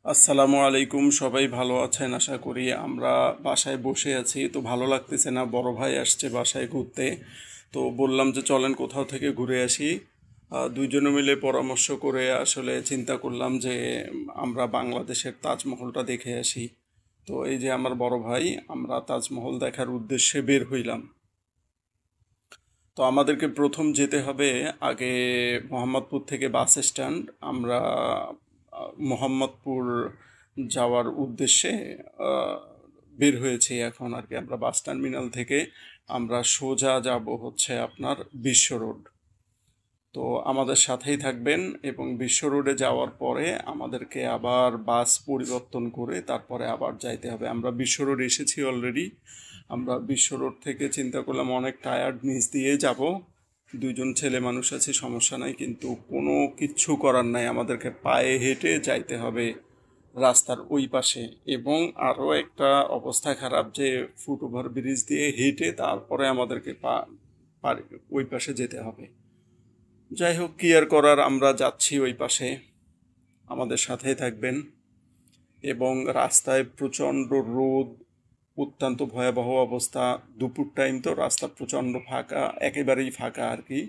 আসসালামু আলাইকুম, সবাই ভালো আছেন আশা করি। আমরা বাসায় বসে আছি, তো ভালো লাগতেছে না, বড় ভাই আসছে বাসায় ঘুরতে। তো বললাম যে চলেন কোথাও থেকে ঘুরে আসি। দুইজনে মিলে পরামর্শ করে আসলে চিন্তা করলাম যে আমরা বাংলাদেশের তাজমহলটা দেখে আসি। তো এই যে আমার বড় ভাই, আমরা তাজমহল দেখার উদ্দেশ্যে বের হইলাম। তো আমাদেরকে প্রথম যেতে হবে আগে মোহাম্মদপুর থেকে বাস স্ট্যান্ড। আমরা মোহাম্মদপুর যাওয়ার উদ্দেশ্যে আহ, বের হয়েছি এখন আর কি। আমরা বাস টার্মিনাল থেকে আমরা সোজা যাব হচ্ছে আপনার বিশ্ব রোড। তো আমাদের সাথেই থাকবেন, এবং বিশ্ব রোডে যাওয়ার পরে আমাদেরকে আবার বাস পরিবর্তন করে তারপরে আবার যাইতে হবে। আমরা বিশ্ব রোড এসেছি অলরেডি। আমরা বিশ্ব রোড থেকে চিন্তা করলাম অনেক টায়ার্ড, নিচ দিয়ে যাব। দুইজন ছেলে মানুষ আছে, সমস্যা নাই, কিন্তু কোনো কিচ্ছু করার নাই, আমাদেরকে পায়ে হেঁটে যাইতে হবে রাস্তার ওই পাশে। এবং আরও একটা অবস্থা খারাপ যে ফুট ওভার ব্রিজ দিয়ে হেঁটে তারপরে আমাদেরকে ওই পাশে যেতে হবে। যাই হোক, কি আর করার, আমরা যাচ্ছি ওই পাশে, আমাদের সাথেই থাকবেন। এবং রাস্তায় প্রচণ্ড রোদ, অত্যন্ত ভয়াবহ অবস্থা। দুপুর টাইম, তো রাস্তা প্রচণ্ড ফাঁকা, একেবারেই ফাঁকা আর কি।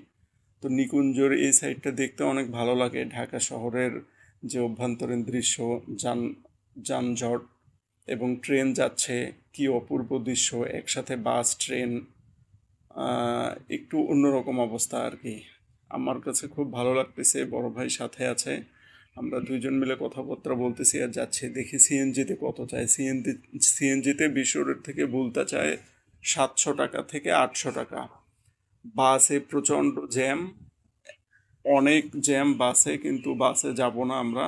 তো নিকুঞ্জর এই সাইডটা দেখতে অনেক ভালো লাগে। ঢাকা শহরের যে অভ্যন্তরীণ দৃশ্য, যান যানজট এবং ট্রেন যাচ্ছে, কি অপূর্ব দৃশ্য, একসাথে বাস ট্রেন, একটু অন্যরকম অবস্থা আর কি। আমার কাছে খুব ভালো লাগতেছে, বড় ভাই সাথে আছে। আমরা দুইজন মিলে কথাবার্তা বলতেছি আর যাচ্ছি। দেখি সিএনজিতে কত চায়। সিএনজিতে বিশ্ব রোড থেকে বলতে চায় 700 টাকা থেকে 800 টাকা। বাসে প্রচণ্ড জ্যাম, অনেক জ্যাম বাসে, কিন্তু বাসে যাব না আমরা।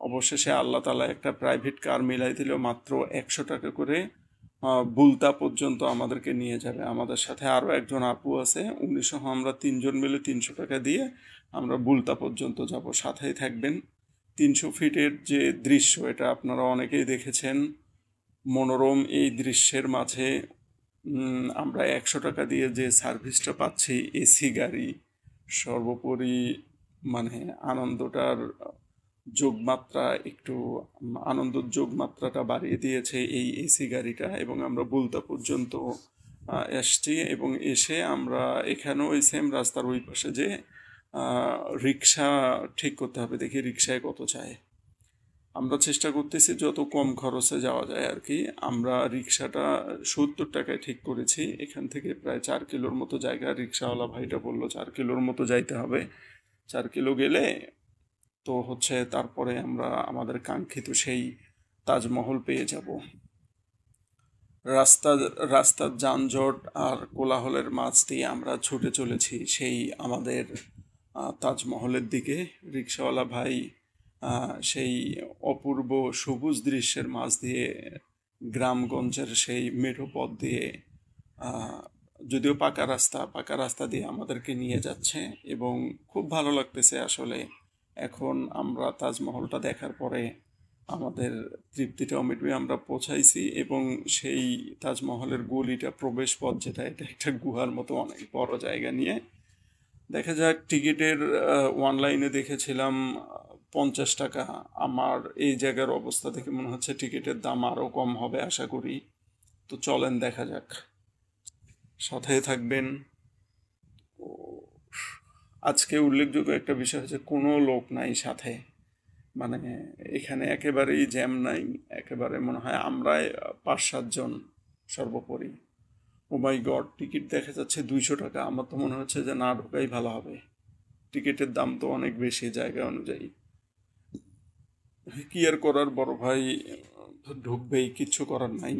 অবশেষে আল্লাহ তালা একটা প্রাইভেট কার মিলাই দিল, মাত্র 100 টাকা করে বুলতা পর্যন্ত আমাদেরকে নিয়ে যাবে। আমাদের সাথে আরও একজন আপু আছে, 1900, আমরা তিনজন মিলে 300 টাকা দিয়ে আমরা বুলতা পর্যন্ত যাব। সাথেই থাকবেন। 300 ফিটের যে দৃশ্য, এটা আপনারা অনেকেই দেখেছেন। মনোরম এই দৃশ্যের মাঝে আমরা 100 টাকা দিয়ে যে সার্ভিসটা পাচ্ছি, এসি গাড়ি, সর্বোপরি মানে আনন্দটার যোগমাত্রা একটু, আনন্দের যোগমাত্রাটা বাড়িয়ে দিয়েছে এই এসি গাড়িটা। এবং আমরা বুলতা পর্যন্ত এসছি, এবং এসে আমরা এখানেও ওই সেম রাস্তার ওই পাশে যে রিক্সা ঠিক করতে হবে, দেখি রিক্সায় কত চায়। আমরা চেষ্টা করতেছি যত কম খরচে যাওয়া যায় আর কি। আমরা রিক্সাটা 70 টাকায় ঠিক করেছি। এখান থেকে প্রায় 4 কিলোর মতো জায়গা, রিক্সাওয়ালা ভাইটা বললো 4 কিলোর মতো যাইতে হবে। 4 কিলো গেলে তো হচ্ছে তারপরে আমরা আমাদের কাঙ্ক্ষিত সেই তাজমহল পেয়ে যাব। রাস্তা রাস্তার যানজট আর কোলাহলের মাঝ দিয়ে আমরা ছুটে চলেছি সেই আমাদের তাজমহলের দিকে। রিক্সাওয়ালা ভাই সেই অপূর্ব সবুজ দৃশ্যের মাঝ দিয়ে, গ্রামগঞ্জের সেই মেঠো পথ দিয়ে, আহ, যদিও পাকা রাস্তা দিয়ে আমাদেরকে নিয়ে যাচ্ছে, এবং খুব ভালো লাগতেছে আসলে। এখন আমরা তাজমহলটা দেখার পরে আমাদের তৃপ্তিটাও মিটবে। আমরা পৌঁছাইছি, এবং সেই তাজমহলের গলিটা, প্রবেশ পথ যেটা, এটা একটা গুহার মতো অনেক বড় জায়গা নিয়ে। দেখা যাক, টিকিটের অনলাইনে দেখেছিলাম 50 টাকা। আমার এই জায়গার অবস্থা থেকে মনে হচ্ছে টিকিটের দাম আরও কম হবে আশা করি। তো চলেন দেখা যাক, সাথে থাকবেন। আজকে উল্লেখযোগ্য একটা বিষয় হচ্ছে কোনো লোক নাই সাথে, মানে এখানে একেবারেই জ্যাম নাই। একেবারে মনে হয় আমরাই 5-7 জন সর্বোপরি। ও মাই গড, টিকিট দেখা যাচ্ছে 200 টাকা। আমার তো মনে হচ্ছে যে না ঢোকাই ভালো হবে, টিকিটের দাম তো অনেক বেশি জায়গা অনুযায়ী। কি আর করার, বড় ভাই ঢুকবেই, কিচ্ছু করার নাই।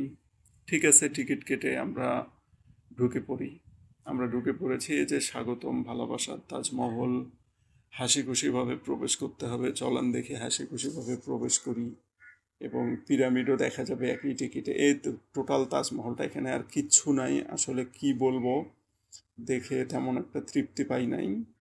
ঠিক আছে, টিকিট কেটে আমরা ঢুকে পড়ি। আমরা ঢুকে পড়েছি। এই যে স্বাগতম ভালোবাসার তাজমহল, হাসি খুশিভাবে প্রবেশ করতে হবে। চলেন দেখে হাসি খুশিভাবে প্রবেশ করি। এবং পিরামিডও দেখা যাবে একই টিকিটে। এই তো টোটাল তাজমহলটা, এখানে আর কিচ্ছু নাই আসলে। কি বলবো, দেখে তেমন একটা তৃপ্তি পাই নাই।